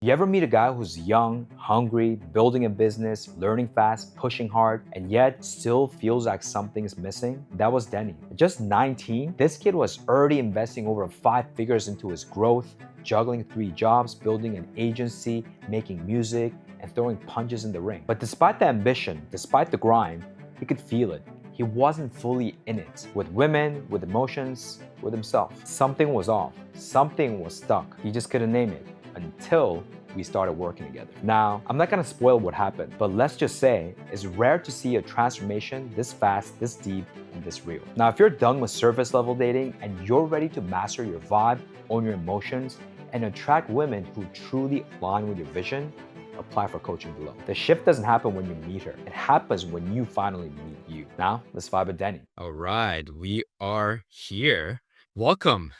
You ever meet a guy who's young, hungry, building a business, learning fast, pushing hard, and yet still feels like something's missing? That was Denny. At just 19, this kid was already investing over 5 figures into his growth, juggling 3 jobs, building an agency, making music, and throwing punches in the ring. But despite the ambition, despite the grind, he could feel it. He wasn't fully in it. With women, with emotions, with himself. Something was off. Something was stuck. He just couldn't name it until we started working together. Now, I'm not gonna spoil what happened, but let's just say it's rare to see a transformation this fast, this deep, and this real. Now, if you're done with surface level dating and you're ready to master your vibe, own your emotions, and attract women who truly align with your vision, apply for coaching below. The shift doesn't happen when you meet her. It happens when you finally meet you. Now, let's vibe with Denny. All right, we are here. Welcome,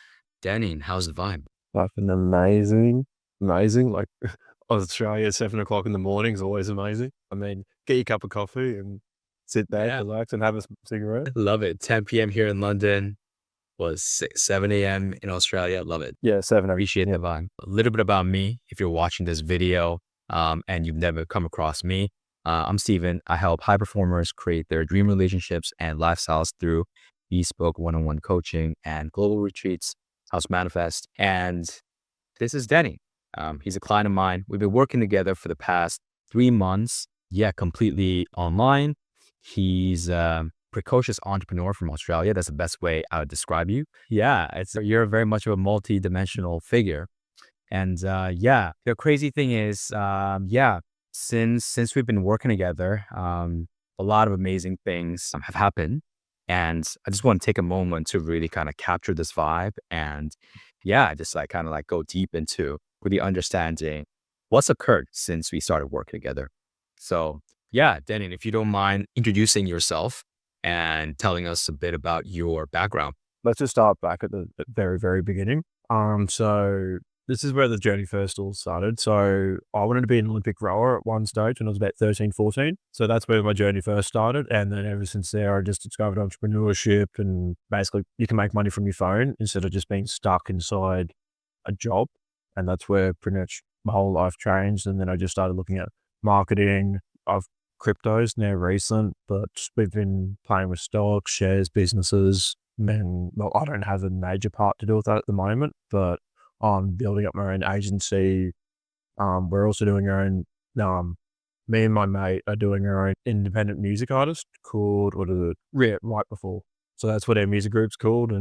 Denny. How's the vibe? Fucking amazing. Like Australia, 7 o'clock in the morning is always amazing. I mean, get your cup of coffee and sit back, relax, and have a cigarette. Love it. 10 p.m. here in London was 7 a.m. in Australia. Love it. Yeah, 7 Appreciate the vibe. A little bit about me. If you're watching this video and you've never come across me, I'm Stephen. I help high performers create their dream relationships and lifestyles through bespoke one-on-one coaching and global retreats, House Manifest. And this is Denny. He's a client of mine. We've been working together for the past 3 months. Yeah, completely online. He's a precocious entrepreneur from Australia. That's the best way I would describe you. Yeah, you're very much of a multi-dimensional figure. And the crazy thing is, since we've been working together, a lot of amazing things have happened. And I just want to take a moment to really kind of capture this vibe and just kind of go deep into really understanding what's occurred since we started working together. So Denny, if you don't mind introducing yourself and telling us a bit about your background. Let's just start back at the very, very beginning. So this is where the journey first all started. So I wanted to be an Olympic rower at one stage when I was about 13, 14. So that's where my journey first started. And then ever since there, I just discovered entrepreneurship and basically you can make money from your phone instead of just being stuck inside a job. And that's where pretty much my whole life changed. And then I just started looking at marketing of cryptos now recent, but we've been playing with stocks, shares, businesses. And well, I don't have a major part to do with that at the moment, but I'm building up my own agency. We're also doing our own, me and my mate are doing our own independent music artist called, Right Before. So that's what our music group's called.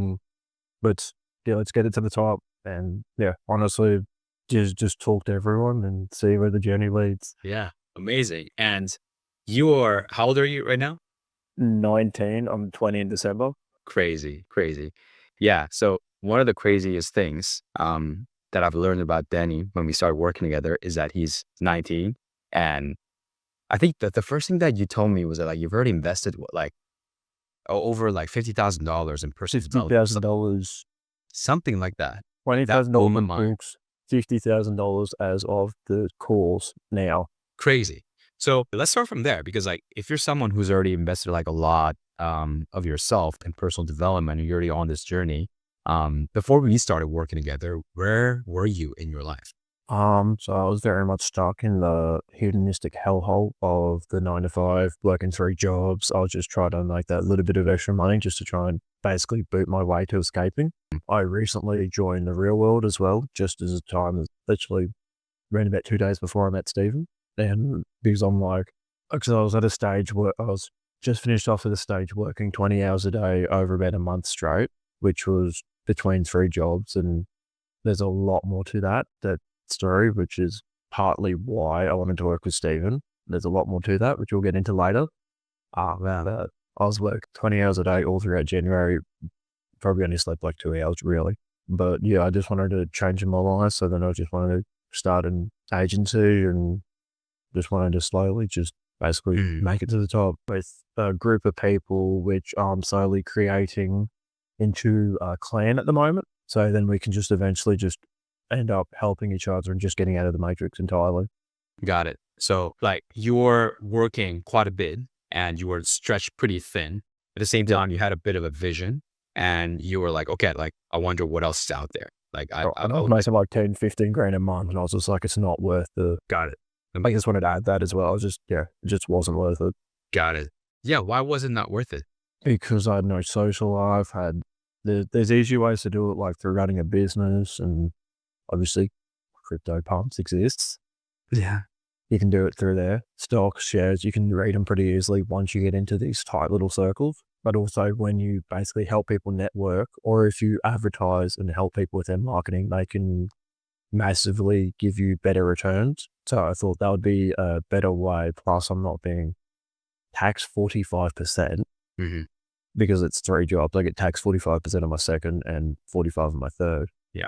But let's get it to the top. And honestly, just talk to everyone and see where the journey leads. Yeah, amazing. And how old are you right now? 19. I'm 20 in December. Crazy. Yeah. So one of the craziest things that I've learned about Denny when we started working together is that he's 19. And I think that the first thing that you told me was that you've already invested over $50,000 in personal development. $50,000. Something like that. $20,000 books, $50,000 as of the course now. Crazy. So let's start from there because if you're someone who's already invested a lot of yourself in personal development and you're already on this journey, before we started working together, where were you in your life? So I was very much stuck in the hedonistic hellhole of the 9 to 5, working 3 jobs. I was just trying to make that little bit of extra money just to try and basically boot my way to escaping. I recently joined the real world as well, just as a time, literally around about 2 days before I met Stephen. And because because I was at a stage where I was just finished off at a stage working 20 hours a day over about a month straight, which was between 3 jobs. And there's a lot more to that story, which is partly why I wanted to work with Stephen. There's a lot more to that, which we'll get into later. I was working 20 hours a day all throughout January. Probably only slept 2 hours really. But I just wanted to change my life. So then I just wanted to start an agency and just wanted to slowly just basically make it to the top with a group of people, which I'm slowly creating into a clan at the moment. So then we can just eventually just end up helping each other and just getting out of the matrix entirely. Got it. So you're working quite a bit and you were stretched pretty thin. At the same time, you had a bit of a vision and you were okay, I wonder what else is out there. Like I know I'm making like 10, 15 grand a month, and I was just like, it's not worth the. got it. I just wanted to add that as well. I was just, yeah, it just wasn't worth it Got it. Yeah. Why was it not worth it? because I had no social life. There's easy ways to do it, like through running a business, and obviously crypto pumps exists. Yeah. You can do it through there. Stocks, shares, you can read them pretty easily once you get into these tight little circles. But also when you basically help people network, or if you advertise and help people with their marketing, they can massively give you better returns. So I thought that would be a better way. Plus, I'm not being taxed 45% Hmm. because it's 3 jobs. I get taxed 45% on my second and 45 on my third. Yeah.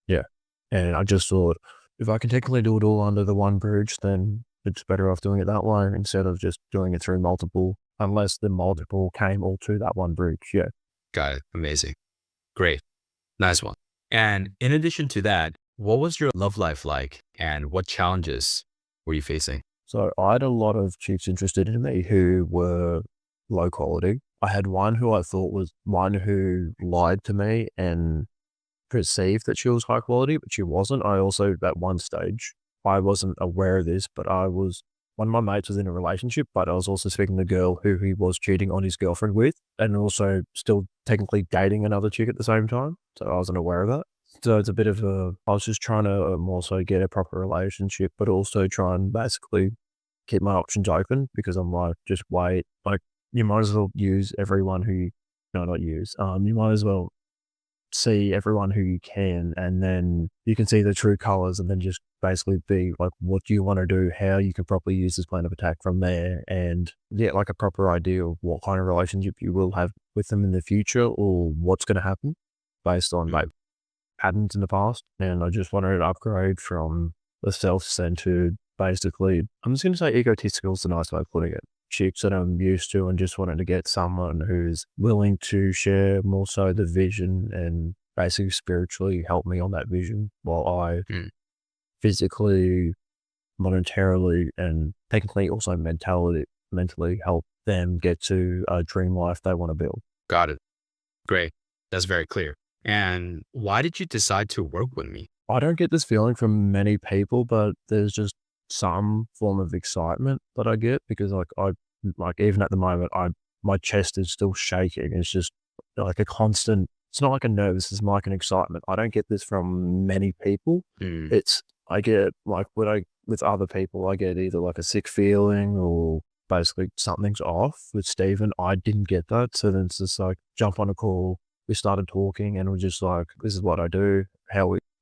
Yeah. And I just thought, if I can technically do it all under the one bridge, then it's better off doing it that way instead of just doing it through multiple, unless the multiple came all to that one bridge. Yeah. Got it. Amazing. Great. Nice one. And in addition to that, what was your love life like and what challenges were you facing? So I had a lot of chicks interested in me who were low quality. I had one who I thought was one who lied to me and perceived that she was high quality, but she wasn't. I also, at one stage, I wasn't aware of this, but one of my mates was in a relationship, but I was also speaking to a girl who he was cheating on his girlfriend with, and also still technically dating another chick at the same time. So I wasn't aware of that. So it's a bit of I was just trying to also get a proper relationship, but also try and basically keep my options open because I'm like, just wait. Like, you might as well use everyone no, not use. You might as well see everyone who you can, and then you can see the true colors, and then just basically be like, what do you want to do? How you can properly use this plan of attack from there, and get like a proper idea of what kind of relationship you will have with them in the future, or what's going to happen based on like patterns in the past. And I just wanted to upgrade from the self-centered, basically, I'm just going to say egotistical is the nice way of putting it. Chicks that I'm used to, and just wanted to get someone who's willing to share more so the vision and basically spiritually help me on that vision while I Mm. physically, monetarily, and technically also mentally help them get to a dream life they want to build. Got it. Great. That's very clear. And why did you decide to work with me? I don't get this feeling from many people, but there's just some form of excitement that I get because like even at the moment, my chest is still shaking. It's just like a constant, it's not like a nervous, it's more like an excitement. I don't get this from many people. Mm. I get like with other people, I get either like a sick feeling or basically something's off. With Stephen, I didn't get that. So then it's just like jump on a call. We started talking and we're just like, this is what I do.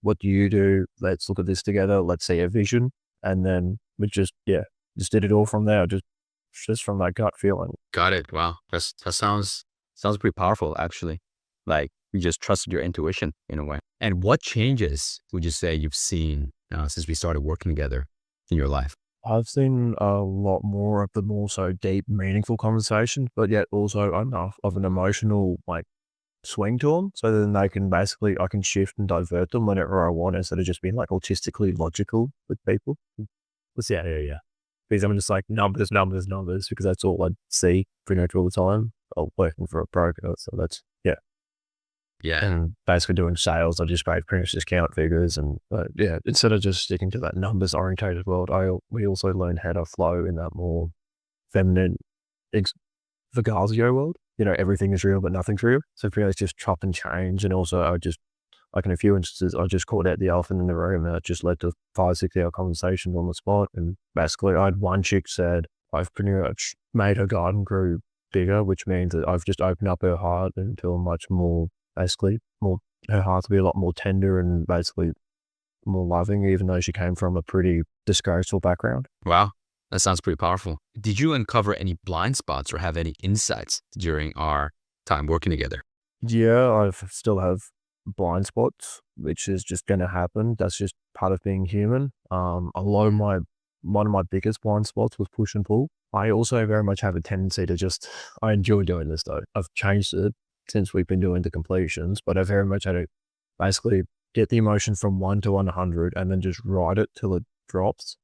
What do you do? Let's look at this together. Let's see a vision. And then we just did it all from there. Just from that gut feeling. Got it. Wow. That sounds pretty powerful, actually. Like you just trusted your intuition in a way. And what changes would you say you've seen since we started working together in your life? I've seen a lot more of the more so deep, meaningful conversation, but yet also enough of an emotional like swing to them. So then I can shift and divert them whenever I want instead of just being like autistically logical with people. Yeah. Because I'm just like numbers, numbers, numbers, because that's all I see pretty much all the time. I'm working for a broker. So that's, yeah. Yeah. And basically doing sales, I just pretty much just count figures. And instead of just sticking to that numbers orientated world, we also learn how to flow in that more feminine Vagazio world. Everything is real, but nothing's real. So for me, it's just chop and change. And also like in a few instances, I just called out the elephant in the room and it just led to 5-6 hour conversations on the spot. And basically I had one chick said, I've pretty much made her garden grow bigger, which means that I've just opened up her heart and feel much more, basically more, her heart to be a lot more tender and basically more loving, even though she came from a pretty disgraceful background. Wow. That sounds pretty powerful. Did you uncover any blind spots or have any insights during our time working together? Yeah, I still have blind spots, which is just going to happen. That's just part of being human. One of my biggest blind spots was push and pull. I also very much have a tendency to I enjoy doing this though. I've changed it since we've been doing the completions, but I very much had to basically get the emotion from 1 to 100 and then just ride it till it drops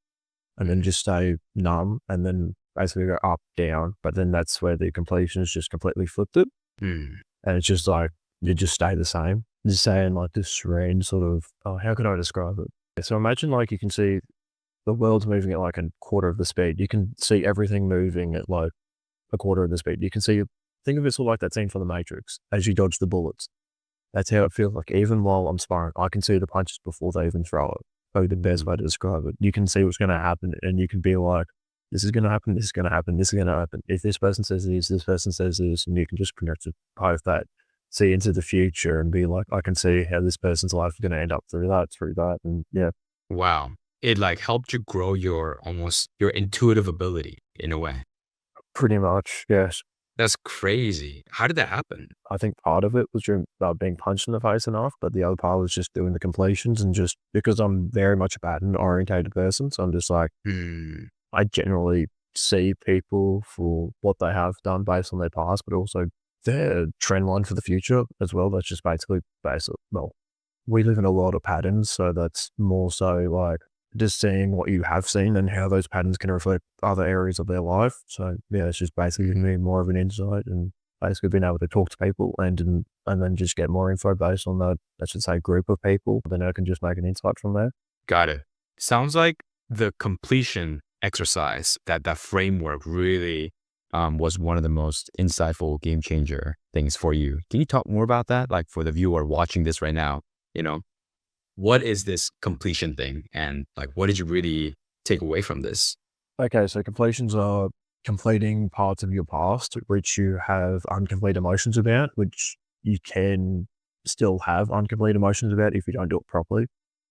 and then just stay numb and then basically go up, down. But then that's where the completions just completely flipped it. Hmm. And it's just like, you just stay the same. just saying like this serene sort of, oh, how can I describe it? So imagine like you can see the world's moving at like a quarter of the speed. You can see everything moving at like a quarter of the speed. You can see, think of it sort of like that scene from The Matrix as you dodge the bullets. That's how it feels like. Even while I'm sparring, I can see the punches before they even throw it. Probably the best way to describe it. You can see what's going to happen, and you can be like, this is going to happen, this is going to happen, this is going to happen. If this person says this person says this, and you can just connect to both that, see into the future and be like, I can see how this person's life is going to end up through that. And yeah, Wow. It like helped you grow your almost your intuitive ability in a way. pretty much, yes. That's crazy. How did that happen? I think part of it was during being punched in the face enough, but the other part was just doing the completions and just because I'm very much a pattern orientated person. So I'm just like, Hmm. I generally see people for what they have done based on their past, but also their trend line for the future as well. That's just basically well, we live in a world of patterns. So that's more so like just seeing what you have seen and how those patterns can reflect other areas of their life. So yeah, it's just basically giving me more of an insight and basically being able to talk to people and then just get more info based on that, I should say, group of people. Then I can just make an insight from there. Got it. Sounds like the completion exercise, that framework really was one of the most insightful game changer things for you. Can you talk more about that? Like for the viewer watching this right now, you know, what is this completion thing? And like, what did you really take away from this? Okay, so completions are completing parts of your past which you have incomplete emotions about, which you can still have incomplete emotions about if you don't do it properly.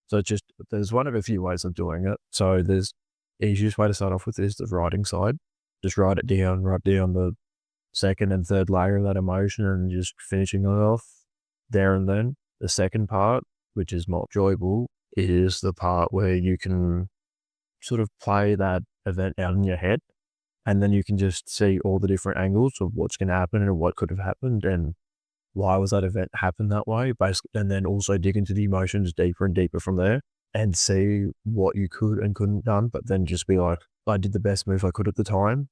So it's just there's one of a few ways of doing it. So there's easiest way to start off with is the writing side. Just write down the second and third layer of that emotion and just finishing it off there and then. The second part, which is more enjoyable, is the part where you can sort of play that event out in your head. And then you can just see all the different angles of what's going to happen and what could have happened and why was that event happen that way, basically. And then also dig into the emotions deeper and deeper from there and see what you could and couldn't done, but then just be like, I did the best move I could at the time.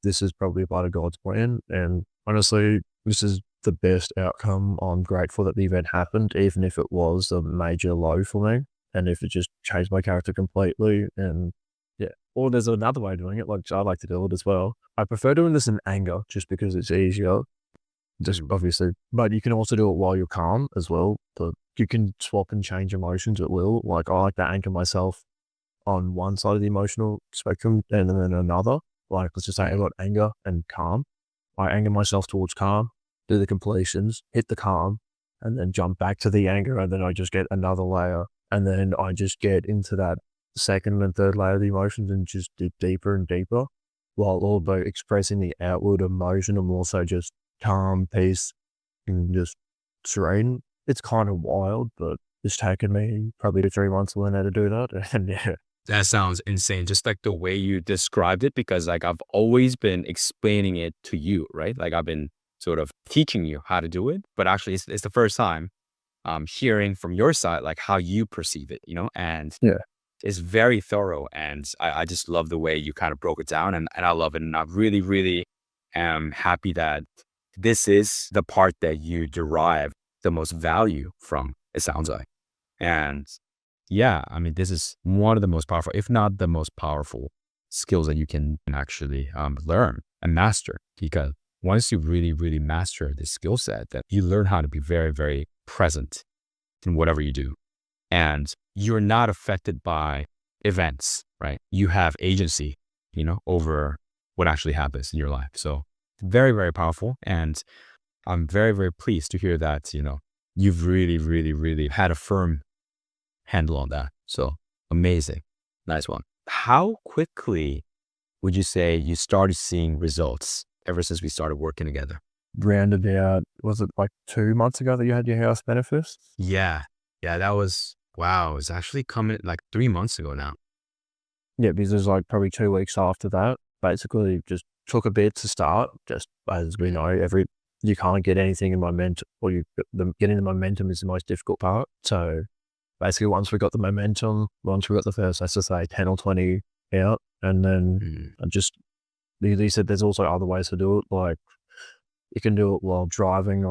This is probably a part of God's plan. And honestly, this is the best outcome. I'm grateful that the event happened, even if it was a major low for me. And if it just changed my character completely and yeah. Or there's another way of doing it, like I like to do it as well. I prefer doing this in anger just because it's easier, just Mm. obviously, but you can also do it while you're calm as well. But you can swap and change emotions at will. Like I like to anchor myself on one side of the emotional spectrum and then another. Like let's just say I got anger and calm. I anger myself towards calm, do the completions, hit the calm, and then jump back to the anger, and then I just get another layer, and then I just get into that second and third layer of the emotions and just dig deeper and deeper, while although expressing the outward emotion, I'm also just calm, peace, and just serene. It's kind of wild, but it's taken me probably 2-3 months to learn how to do that, and yeah. That sounds insane. Just like the way you described it, because like I've always been explaining it to you, right? Like I've been sort of teaching you how to do it, but actually it's the first time hearing from your side, like how you perceive it, and Yeah. it's very thorough. And I just love the way you kind of broke it down and I love it. And I really, really am happy that this is the part that you derive the most value from, it sounds like. And yeah, I mean, this is one of the most powerful, if not the most powerful skills that you can actually learn and master. Because once you really, really master this skill set, that you learn how to be very, very present in whatever you do. And you're not affected by events, right? You have agency, over what actually happens in your life. So very, very powerful. And I'm very, very pleased to hear that, you've really, really, really had a firm handle on that. So amazing. Nice one. How quickly would you say you started seeing results ever since we started working together? Round about, was it like 2 months ago that you had your house benefits? Yeah. Yeah, that was, wow. It's actually coming like 3 months ago now. Yeah, because it was like probably 2 weeks after that. Basically, just took a bit to start. Just as we know, you can't get anything in momentum, or getting the momentum is the most difficult part. So basically, once we got the momentum, once we got the first, let's just say 10 or 20 out, and then Mm. I just, they said there's also other ways to do it. Like you can do it while driving,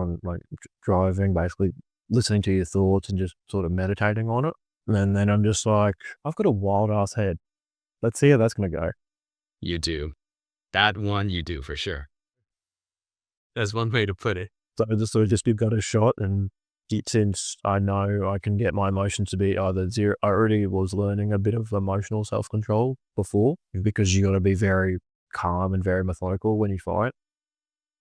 basically listening to your thoughts and just sort of meditating on it. And then I'm just like, I've got a wild ass head. Let's see how that's going to go. You do. That one you do for sure. That's one way to put it. So I just sort of just give that a shot. And since I know I can get my emotions to be either zero, I already was learning a bit of emotional self control before because you got to be very calm and very methodical when you fight.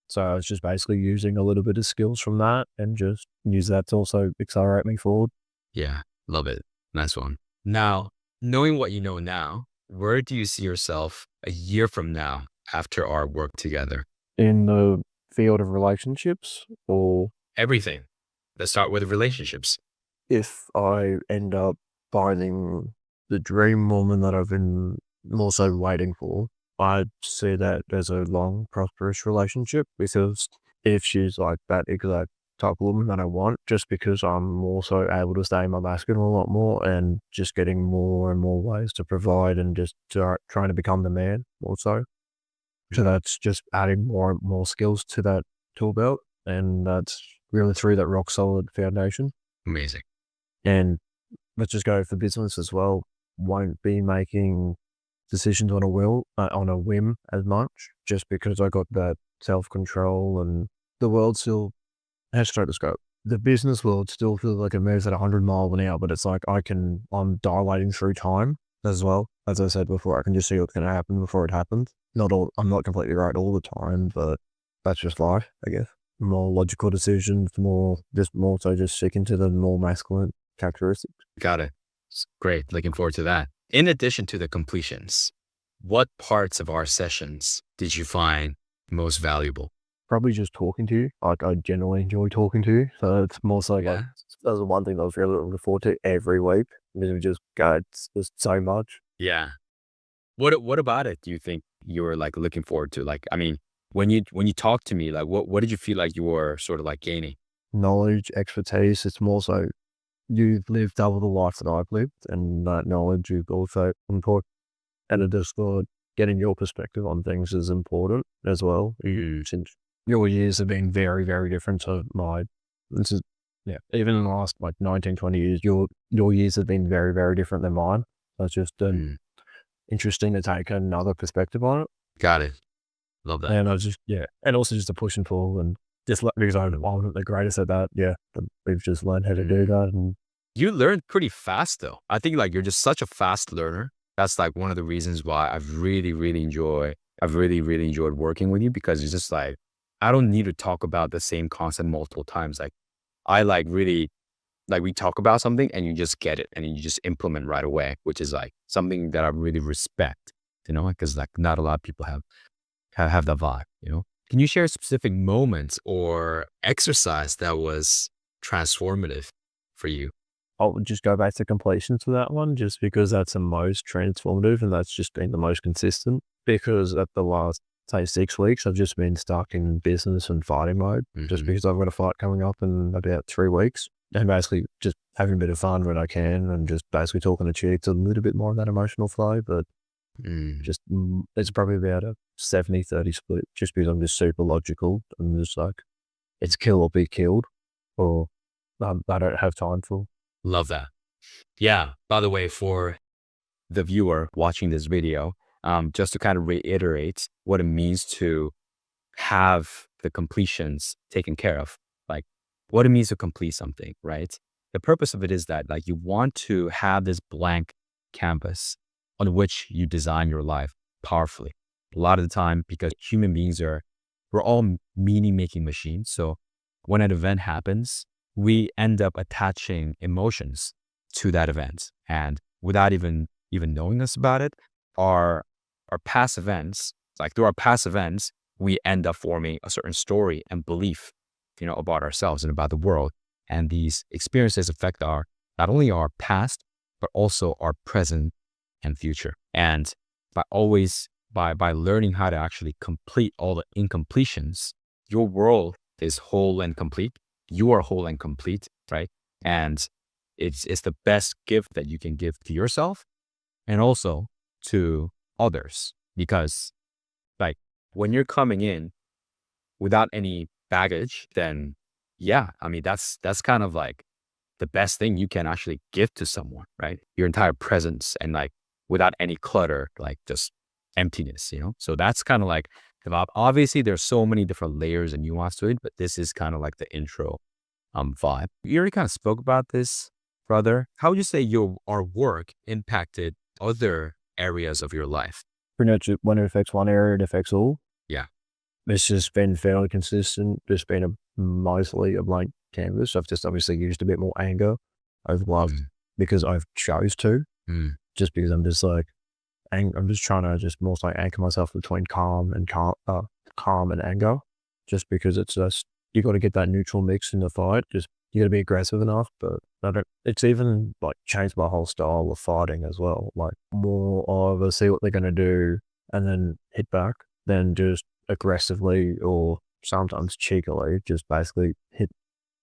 So I was just basically using a little bit of skills from that and just use that to also accelerate me forward. Yeah, love it. Nice one. Now, knowing what you know now, where do you see yourself a year from now after our work together? In the field of relationships, or Everything. Let's start with relationships. if I end up finding the dream woman that I've been more so waiting for, I'd see that as a long, prosperous relationship because if she's like that exact type of woman that I want, just because I'm also able to stay in my masculine a lot more and just getting more and more ways to provide and just trying to become the man also. So that's just adding more and more skills to that tool belt. And that's really through that rock solid foundation. Amazing. And let's just go for business as well. Won't be making decisions on a whim as much, just because I got that self control and the world still has stroboscope. The business world still feels like it moves at 100 miles an hour, but it's like I'm dilating through time as well. As I said before, I can just see what's going to happen before it happens. I'm not completely right all the time, but that's just life, I guess. More logical decisions, more so just sticking to the more masculine characteristics. Got it. Great. Looking forward to that. In addition to the completions, what parts of our sessions did you find most valuable? Probably just talking to you. Like, I generally enjoy talking to you. So it's more so like, Yeah. that's the one thing that I was really looking forward to every week. Because we just go, it's just so much. Yeah. What about it do you think you were like looking forward to? Like, I mean, when you talk to me, like what did you feel like you were sort of like gaining? Knowledge, expertise. It's more so you've lived double the life that I've lived, and that knowledge is also important. And it just thought getting your perspective on things is important as well. Since your years have been very, very different to mine. This is, yeah, even in the last like 19, 20 years, your years have been very, very different than mine. So it's just interesting to take another perspective on it. Got it. Love that. And I was just, yeah, and also just a push and pull and just because I'm the greatest at that. Yeah, but we've just learned how to do that. And You learned pretty fast though. I think like you're just such a fast learner. That's like one of the reasons why I've really enjoyed working with you because it's just like, I don't need to talk about the same concept multiple times. Like I like really, like we talk about something and you just get it and you just implement right away, which is like something that I really respect, because like not a lot of people have that vibe. Can you share specific moments or exercise that was transformative for you? I'll just go back to completion to that one just because that's the most transformative and that's just been the most consistent. Because at the last, say, 6 weeks, I've just been stuck in business and fighting mode just because I've got a fight coming up in about 3 weeks. And basically just having a bit of fun when I can and just basically talking to chicks a little bit more of that emotional flow. But just, it's probably about a 70-30 split just because I'm just super logical and just like, it's kill or be killed or I don't have time for. Love that. Yeah. By the way, for the viewer watching this video, just to kind of reiterate what it means to have the completions taken care of, like what it means to complete something, right? The purpose of it is that like you want to have this blank canvas on which you design your life powerfully. A lot of the time, because human beings we're all meaning making machines. So when an event happens, we end up attaching emotions to that event. And without even knowing us about it, our past events, like through our past events, we end up forming a certain story and belief, about ourselves and about the world. And these experiences affect not only our past, but also our present and future. And by learning how to actually complete all the incompletions, your world is whole and complete. You are whole and complete, right? And it's the best gift that you can give to yourself and also to others. Because like when you're coming in without any baggage, then yeah, I mean, that's kind of like the best thing you can actually give to someone, right? Your entire presence and like without any clutter, like just emptiness, you know? So that's kind of like, obviously there's so many different layers and nuance to it, but this is kind of like the intro vibe. You already kind of spoke about this, brother. How would you say our work impacted other areas of your life? Pretty much when it affects one area, it affects all. Yeah. It's just been fairly consistent. Just been mostly a blank canvas. I've just obviously used a bit more anger over the last Mm, because I've chose to, mm, just because I'm just like, I'm just trying to just more so anchor myself between calm and anger, just because it's just, you got to get that neutral mix in the fight. Just, you got to be aggressive enough, but I don't, it's even like changed my whole style of fighting as well. Like more of a see what they're going to do and then hit back than just aggressively or sometimes cheekily, just basically hit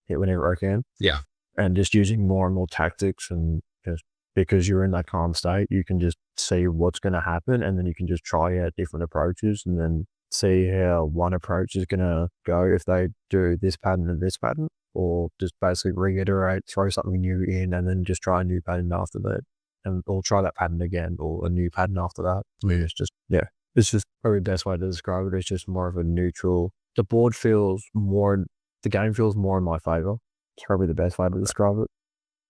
whenever I can, yeah. and just using more and more tactics, and just because you're in that calm state, you can just see what's going to happen, and then you can just try out different approaches and then see how one approach is going to go if they do this pattern and this pattern, or just basically reiterate, throw something new in, and then just try a new pattern after that, and or try that pattern again or a new pattern after that. I mean, it's just, yeah, it's just probably the best way to describe it. It's just more of a neutral. The board feels more, the game feels more in my favor. It's probably the best way to describe it.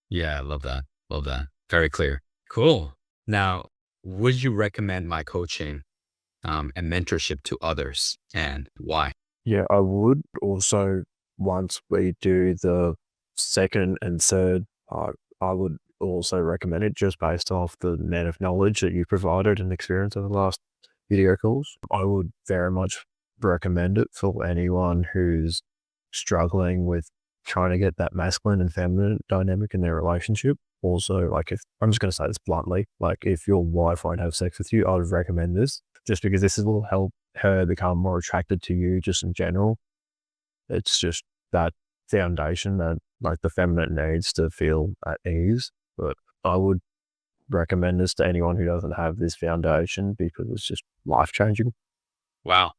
Yeah, I love that. Love that. Very clear. Cool. Now, would you recommend my coaching and mentorship to others and why? Yeah, I would also, once we do the second and third, I would also recommend it just based off the net of knowledge that you provided and experience over the last video calls. I would very much recommend it for anyone who's struggling with trying to get that masculine and feminine dynamic in their relationship. Also, like, if I'm just going to say this bluntly, like if your wife won't have sex with you, I would recommend this just because this will help her become more attracted to you just in general. It's just that foundation that like the feminine needs to feel at ease. But I would recommend this to anyone who doesn't have this foundation because it's just life changing. Wow.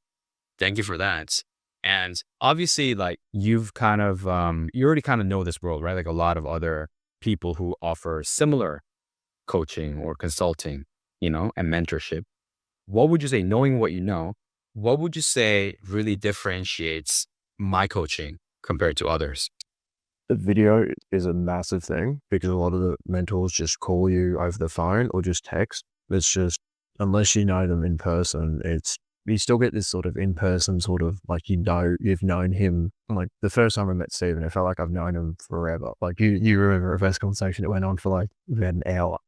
Thank you for that. And obviously, like you've kind of, you already kind of know this world, right? Like a lot of other people who offer similar coaching or consulting, you know, and mentorship. What would you say, knowing what you know, what would you say really differentiates my coaching compared to others? The video is a massive thing because a lot of the mentors just call you over the phone or just text. It's just, unless you know them in person, it's, you still get this sort of in person sort of like, you've known him. Like the first time I met Steven, it felt like I've known him forever. Like you remember a first conversation that went on for like about an hour.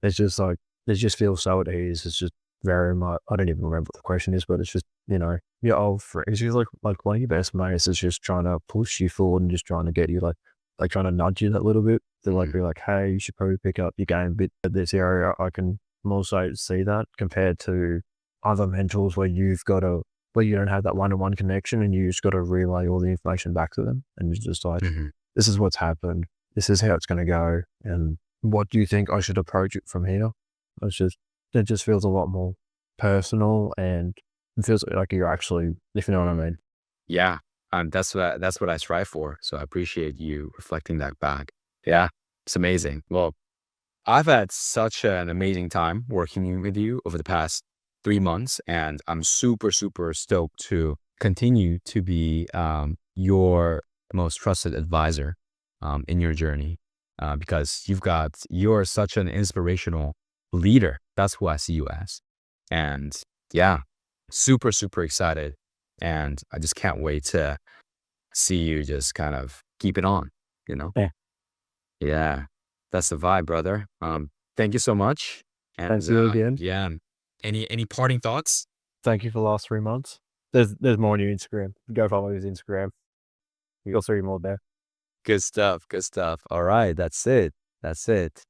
It's just like, it just feels so at ease. It's just very much, I don't even remember what the question is, but it's just, your old friend. It's just like one of your best mates is just trying to push you forward and just trying to get you like trying to nudge you that little bit to like be like, hey, you should probably pick up your game a bit at this area. I can also see that compared to other mentors where where you don't have that one-to-one connection and you just got to relay all the information back to them. And it's just like, Mhm. this is what's happened. This is how it's going to go. And what do you think I should approach it from here? It just feels a lot more personal, and it feels like you're actually, if you know what I mean. Yeah. That's what I strive for. So I appreciate you reflecting that back. Yeah. It's amazing. Well, I've had such an amazing time working with you over the past 3 months, and I'm super, super stoked to continue to be your most trusted advisor in your journey because you're such an inspirational leader. That's who I see you as. And yeah, super, super excited. And I just can't wait to see you just kind of keep it on, you know? Yeah. Yeah, that's the vibe, brother. Thank you so much. And Thank you again. yeah, any parting thoughts? Thank you for the last 3 months. There's more on your Instagram. Go follow his Instagram. You'll see more there. Good stuff. Good stuff. All right, that's it. That's it.